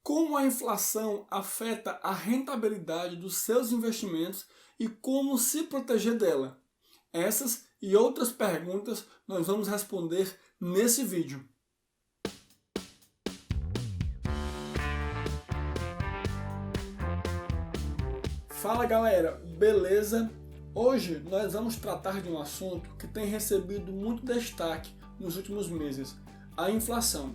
Como a inflação afeta a rentabilidade dos seus investimentos e como se proteger dela? Essas e outras perguntas nós vamos responder nesse vídeo. Fala galera, beleza? Hoje nós vamos tratar de um assunto que tem recebido muito destaque nos últimos meses, a inflação.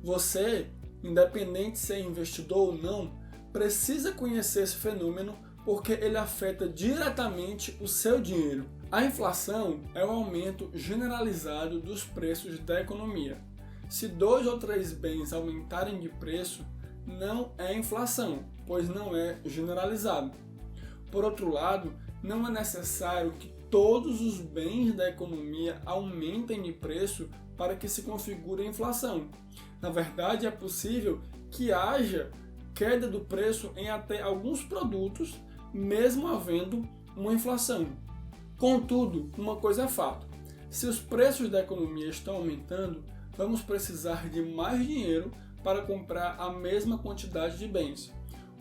Você, independente se é investidor ou não, precisa conhecer esse fenômeno porque ele afeta diretamente o seu dinheiro. A inflação é o aumento generalizado dos preços da economia. Se 2 ou 3 bens aumentarem de preço, não é inflação, pois não é generalizado. Por outro lado, não é necessário que todos os bens da economia aumentem de preço para que se configure a inflação. Na verdade, é possível que haja queda do preço em até alguns produtos, mesmo havendo uma inflação. Contudo, uma coisa é fato: se os preços da economia estão aumentando, vamos precisar de mais dinheiro para comprar a mesma quantidade de bens.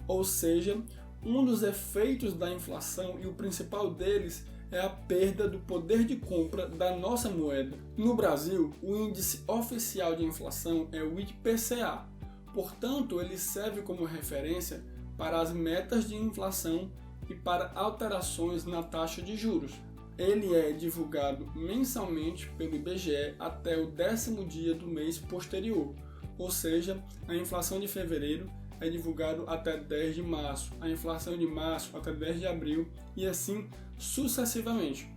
Ou seja, um dos efeitos da inflação, e o principal deles, é a perda do poder de compra da nossa moeda. No Brasil, o índice oficial de inflação é o IPCA. Portanto, ele serve como referência para as metas de inflação e para alterações na taxa de juros. Ele é divulgado mensalmente pelo IBGE até o 10º dia do mês posterior, ou seja, a inflação de fevereiro é divulgado até 10 de março, a inflação de março até 10 de abril e assim sucessivamente.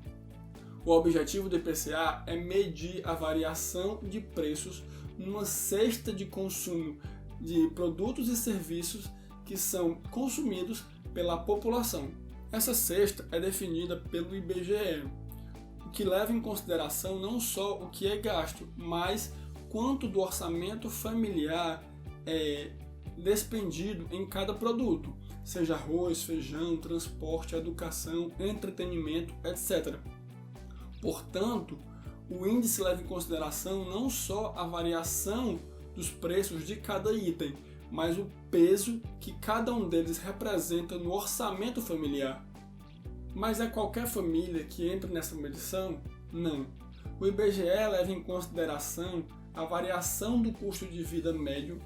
O objetivo do IPCA é medir a variação de preços numa cesta de consumo de produtos e serviços que são consumidos pela população. Essa cesta é definida pelo IBGE, o que leva em consideração não só o que é gasto, mas quanto do orçamento familiar é despendido em cada produto, seja arroz, feijão, transporte, educação, entretenimento, etc. Portanto, o índice leva em consideração não só a variação dos preços de cada item, mas o peso que cada um deles representa no orçamento familiar. Mas é qualquer família que entra nessa medição? Não. O IBGE leva em consideração a variação do custo de vida médio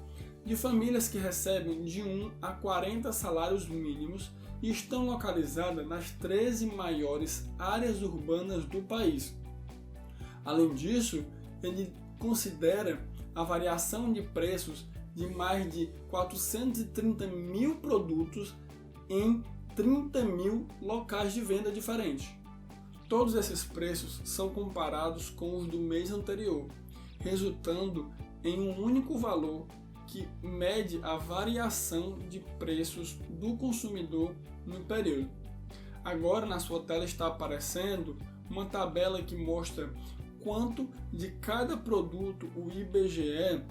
de famílias que recebem de 1 a 40 salários mínimos e estão localizadas nas 13 maiores áreas urbanas do país. Além disso, ele considera a variação de preços de mais de 430 mil produtos em 30 mil locais de venda diferentes. Todos esses preços são comparados com os do mês anterior, resultando em um único valor que mede a variação de preços do consumidor no período. Agora na sua tela está aparecendo uma tabela que mostra quanto de cada produto o IBGE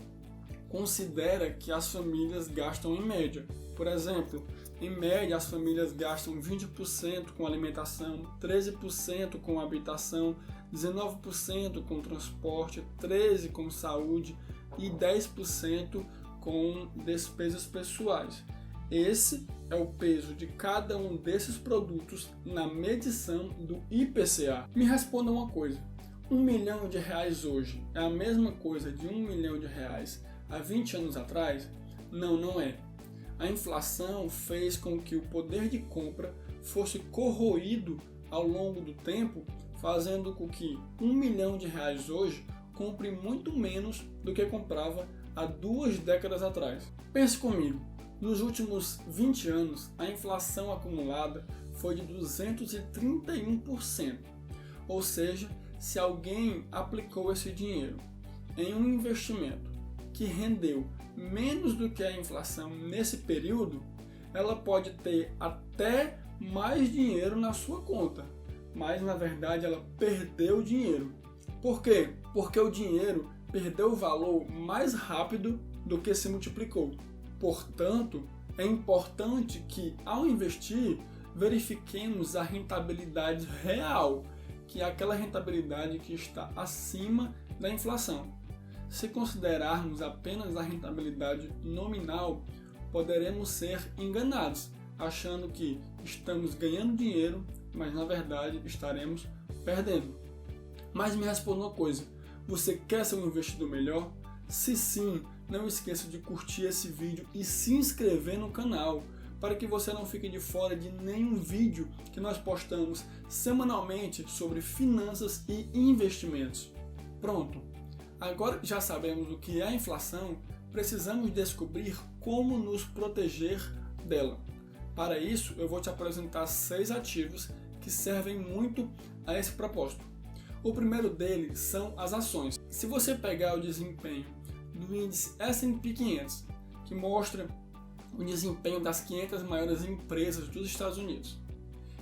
considera que as famílias gastam em média. Por exemplo, em média as famílias gastam 20% com alimentação, 13% com habitação, 19% com transporte, 13% com saúde e 10% com despesas pessoais. Esse é o peso de cada um desses produtos na medição do IPCA. Me responda uma coisa: R$1 milhão hoje é a mesma coisa de R$1 milhão há 20 anos atrás? Não, não é. A inflação fez com que o poder de compra fosse corroído ao longo do tempo, fazendo com que R$1 milhão hoje compre muito menos do que comprava há 2 décadas atrás. Pense comigo, nos últimos 20 anos a inflação acumulada foi de 231%. Ou seja, se alguém aplicou esse dinheiro em um investimento que rendeu menos do que a inflação nesse período, ela pode ter até mais dinheiro na sua conta, mas na verdade ela perdeu dinheiro. Por quê? Porque o dinheiro perdeu o valor mais rápido do que se multiplicou. Portanto, é importante que, ao investir, verifiquemos a rentabilidade real, que é aquela rentabilidade que está acima da inflação. Se considerarmos apenas a rentabilidade nominal, poderemos ser enganados, achando que estamos ganhando dinheiro, mas na verdade estaremos perdendo. Mas me responda uma coisa, você quer ser um investidor melhor? Se sim, não esqueça de curtir esse vídeo e se inscrever no canal, para que você não fique de fora de nenhum vídeo que nós postamos semanalmente sobre finanças e investimentos. Pronto! Agora que já sabemos o que é a inflação, precisamos descobrir como nos proteger dela. Para isso, eu vou te apresentar 6 ativos que servem muito a esse propósito. O primeiro deles são as ações. Se você pegar o desempenho do índice S&P 500, que mostra o desempenho das 500 maiores empresas dos Estados Unidos,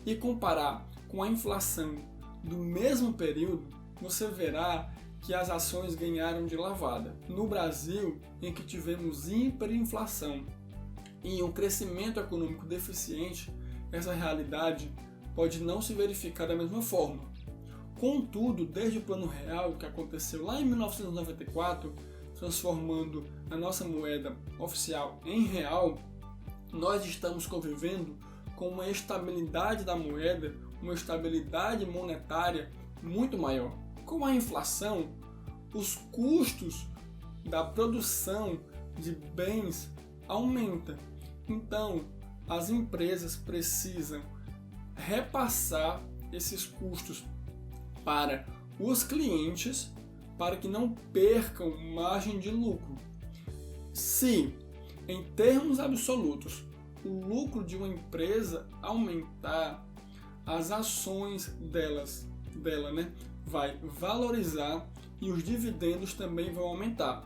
e comparar com a inflação do mesmo período, você verá que as ações ganharam de lavada. No Brasil, em que tivemos hiperinflação e um crescimento econômico deficiente, essa realidade pode não se verificar da mesma forma. Contudo, desde o Plano Real, que aconteceu lá em 1994, transformando a nossa moeda oficial em real, nós estamos convivendo com uma estabilidade da moeda, uma estabilidade monetária muito maior. Com a inflação, os custos da produção de bens aumentam. Então, as empresas precisam repassar esses custos para os clientes para que não percam margem de lucro. Se, em termos absolutos, o lucro de uma empresa aumentar, as ações dela, vai valorizar e os dividendos também vão aumentar.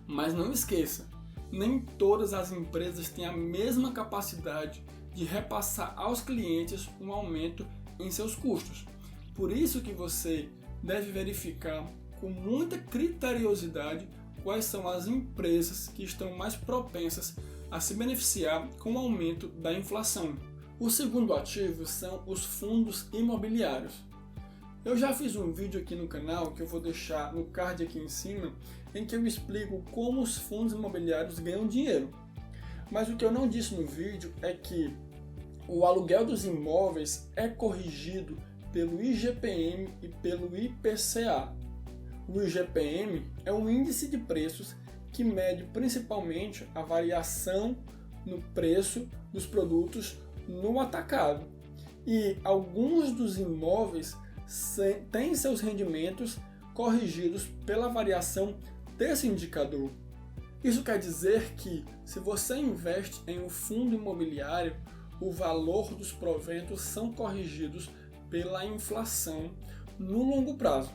Mas não esqueça, nem todas as empresas têm a mesma capacidade de repassar aos clientes um aumento em seus custos. Por isso que você deve verificar com muita criteriosidade quais são as empresas que estão mais propensas a se beneficiar com o aumento da inflação. O segundo ativo são os fundos imobiliários. Eu já fiz um vídeo aqui no canal, que eu vou deixar no card aqui em cima, em que eu explico como os fundos imobiliários ganham dinheiro. Mas o que eu não disse no vídeo é que o aluguel dos imóveis é corrigido pelo IGPM e pelo IPCA. O IGPM é um índice de preços que mede principalmente a variação no preço dos produtos no atacado. E alguns dos imóveis têm seus rendimentos corrigidos pela variação desse indicador. Isso quer dizer que, se você investe em um fundo imobiliário, o valor dos proventos são corrigidos pela inflação no longo prazo.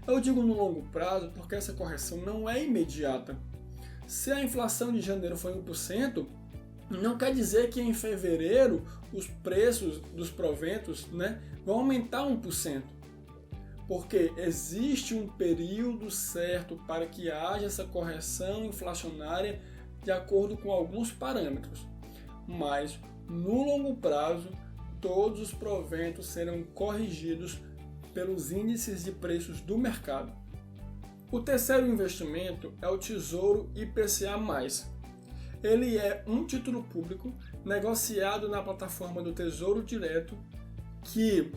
Eu digo no longo prazo porque essa correção não é imediata. Se a inflação de janeiro foi 1%, não quer dizer que em fevereiro os preços dos proventos vão aumentar 1%. Porque existe um período certo para que haja essa correção inflacionária de acordo com alguns parâmetros. Mas, no longo prazo, todos os proventos serão corrigidos pelos índices de preços do mercado. O terceiro investimento é o Tesouro IPCA+. Ele é um título público negociado na plataforma do Tesouro Direto que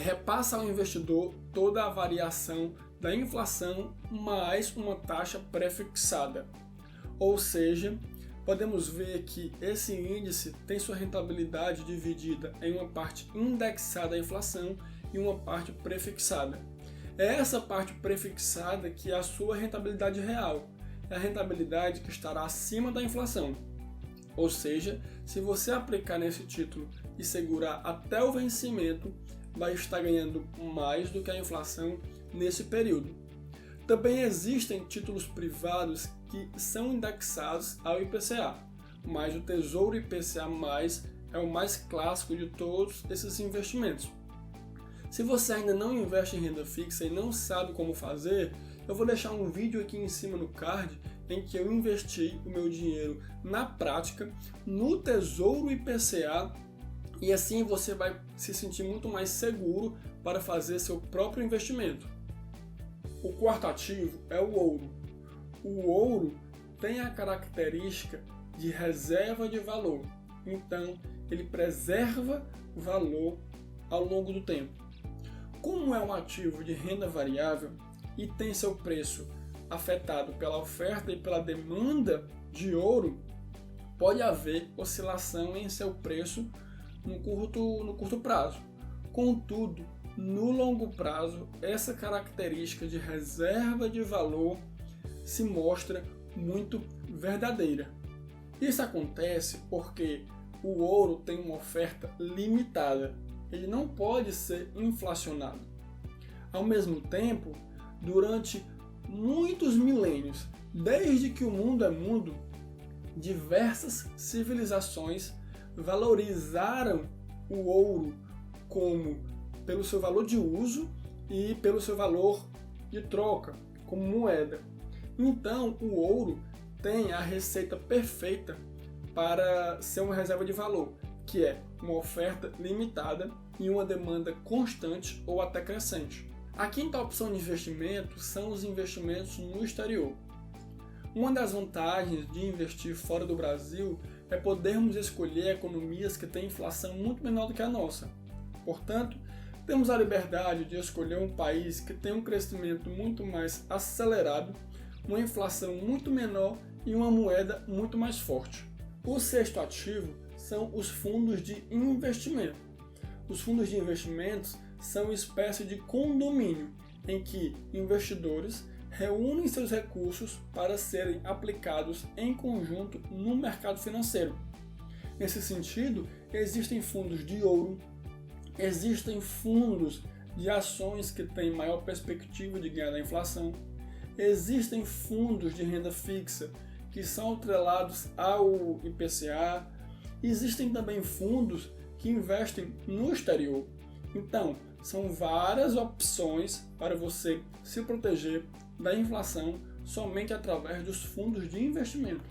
repassa ao investidor toda a variação da inflação mais uma taxa pré-fixada. Ou seja, podemos ver que esse índice tem sua rentabilidade dividida em uma parte indexada à inflação e uma parte prefixada. É essa parte prefixada que é a sua rentabilidade real, é a rentabilidade que estará acima da inflação. Ou seja, se você aplicar nesse título e segurar até o vencimento, vai estar ganhando mais do que a inflação nesse período. Também existem títulos privados que são indexados ao IPCA, mas o Tesouro IPCA+, é o mais clássico de todos esses investimentos. Se você ainda não investe em renda fixa e não sabe como fazer, eu vou deixar um vídeo aqui em cima no card em que eu investi o meu dinheiro na prática no Tesouro IPCA e assim você vai se sentir muito mais seguro para fazer seu próprio investimento. O quarto ativo é o ouro. O ouro tem a característica de reserva de valor, então ele preserva o valor ao longo do tempo. Como é um ativo de renda variável e tem seu preço afetado pela oferta e pela demanda de ouro, pode haver oscilação em seu preço no curto prazo. Contudo, no longo prazo, essa característica de reserva de valor se mostra muito verdadeira. Isso acontece porque o ouro tem uma oferta limitada, ele não pode ser inflacionado. Ao mesmo tempo, durante muitos milênios, desde que o mundo é mundo, diversas civilizações valorizaram o ouro pelo seu valor de uso e pelo seu valor de troca, como moeda. Então, o ouro tem a receita perfeita para ser uma reserva de valor, que é uma oferta limitada e uma demanda constante ou até crescente. A quinta opção de investimento são os investimentos no exterior. Uma das vantagens de investir fora do Brasil é podermos escolher economias que têm inflação muito menor do que a nossa. Portanto, temos a liberdade de escolher um país que tem um crescimento muito mais acelerado, uma inflação muito menor e uma moeda muito mais forte. O sexto ativo são os fundos de investimento. Os fundos de investimentos são uma espécie de condomínio em que investidores reúnem seus recursos para serem aplicados em conjunto no mercado financeiro. Nesse sentido, existem fundos de ouro, existem fundos de ações que têm maior perspectiva de ganhar da inflação, existem fundos de renda fixa que são atrelados ao IPCA, existem também fundos que investem no exterior. Então, são várias opções para você se proteger da inflação somente através dos fundos de investimento.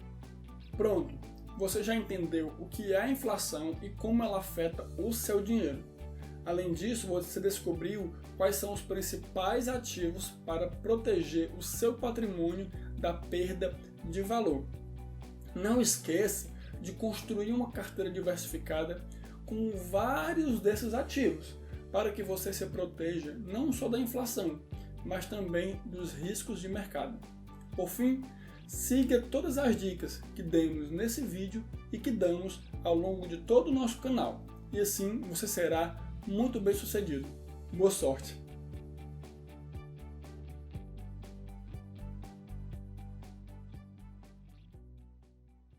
Pronto, você já entendeu o que é a inflação e como ela afeta o seu dinheiro. Além disso, você descobriu quais são os principais ativos para proteger o seu patrimônio da perda de valor. Não esqueça de construir uma carteira diversificada com vários desses ativos, para que você se proteja não só da inflação, mas também dos riscos de mercado. Por fim, siga todas as dicas que demos nesse vídeo e que damos ao longo de todo o nosso canal, e assim você será muito bem sucedido. Boa sorte!